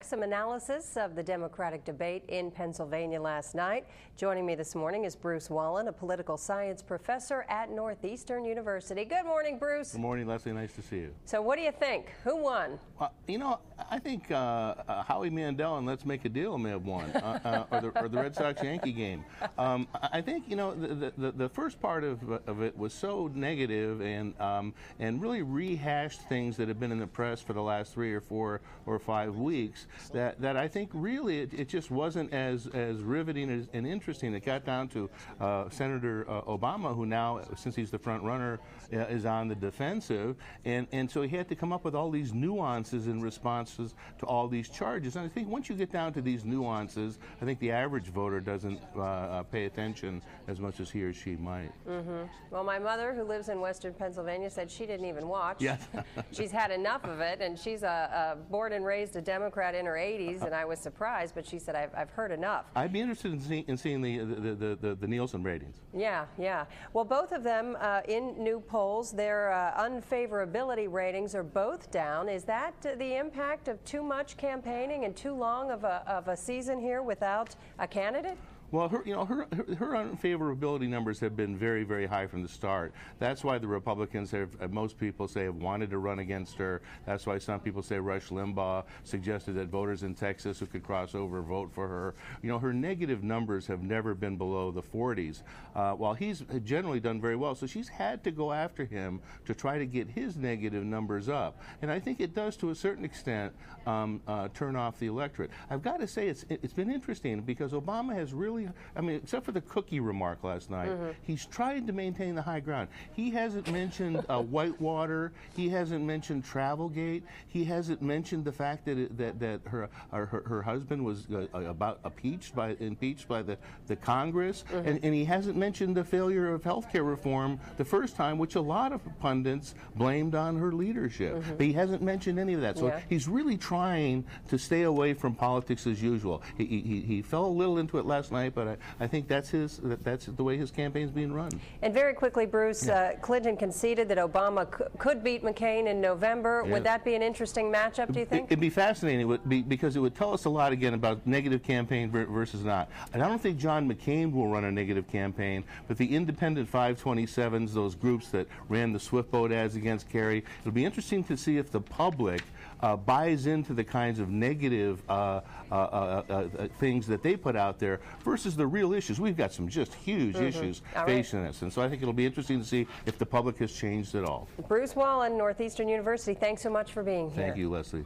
Some analysis of the Democratic debate in Pennsylvania last night. Joining me this morning is Bruce Wallin, a political science professor at Northeastern University. Good morning, Bruce. Good morning, Leslie. Nice to see you. So what do you think? Who won? I think Howie Mandel and Let's Make a Deal may have won, or the Red Sox-Yankee game. I think, the first part of it was so negative and really rehashed things that have been in the press for the last 3 or 4 or 5 weeks. That I think really it just wasn't as riveting and interesting. It got down to Senator Obama, who now, since he's the front runner, is on the defensive, and so he had to come up with all these nuances in responses to all these charges. And I think once you get down to these nuances, I think the average voter doesn't pay attention as much as he or she might. Well, my mother, who lives in Western Pennsylvania, said she didn't even watch. Yes. She's had enough of it, and she's born and raised a Democrat in her 80s, and I was surprised, but she said, I've heard enough. I'd be interested in seeing the Nielsen ratings. Yeah. Well, both of them in new polls, their unfavorability ratings are both down. Is that the impact of too much campaigning and too long of a season here without a candidate? Well, her unfavorability numbers have been very, very high from the start. That's why the Republicans most people say, have wanted to run against her. That's why some people say Rush Limbaugh suggested that voters in Texas who could cross over vote for her. Her negative numbers have never been below the 40s, while he's generally done very well. So she's had to go after him to try to get his negative numbers up. And I think it does, to a certain extent, turn off the electorate. I've got to say, it's been interesting because Obama has really, except for the cookie remark last night, he's tried to maintain the high ground. He hasn't mentioned Whitewater. He hasn't mentioned Travelgate. He hasn't mentioned the fact that her husband was impeached by the Congress, and he hasn't mentioned the failure of health care reform the first time, which a lot of pundits blamed on her leadership. But he hasn't mentioned any of that. So he's really trying to stay away from politics as usual. He fell a little into it last night, but I think that's the way his campaign's being run. And very quickly, Bruce, Clinton conceded that Obama could beat McCain in November. Would that be an interesting matchup, do you think? It'd be fascinating because it would tell us a lot, again, about negative campaign versus not. And I don't think John McCain will run a negative campaign, but the independent 527s, those groups that ran the Swift boat ads against Kerry, it'll be interesting to see if the public buys into the kinds of negative things that they put out there versus the real issues. We've got some just huge issues facing us, and so I think it'll be interesting to see if the public has changed at all. Bruce Wallin, Northeastern University, thanks so much for being here. Thank you, Leslie.